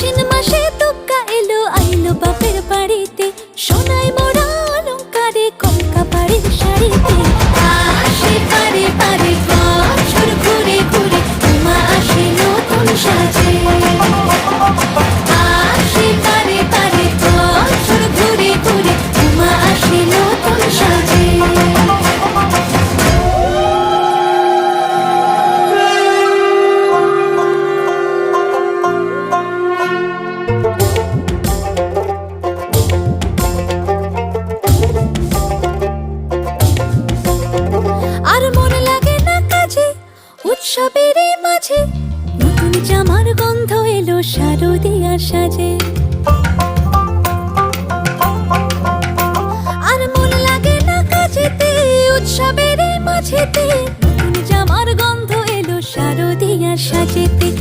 আশ্বিন মাসে দুগ্গা এলো আইলো বাপের বাড়িতে, সোনায় মোড়া অলংকারে কলকা বাড়ির শাড়িতে। আসে পারে পারে বছর ঘুরে ঘুরে, উমা আসে নতুন সাজে। আসে পারে পারে বছর ঘুরে ঘুরে, উমা আসে নতুন সাজে। আর মন লাগে না কাজে উৎসবের মাঝে, নতুন জামার গন্ধ এলো শারদিয়ার সাজে। আর মন লাগে না কাজেতে উৎসবের মাঝেতে,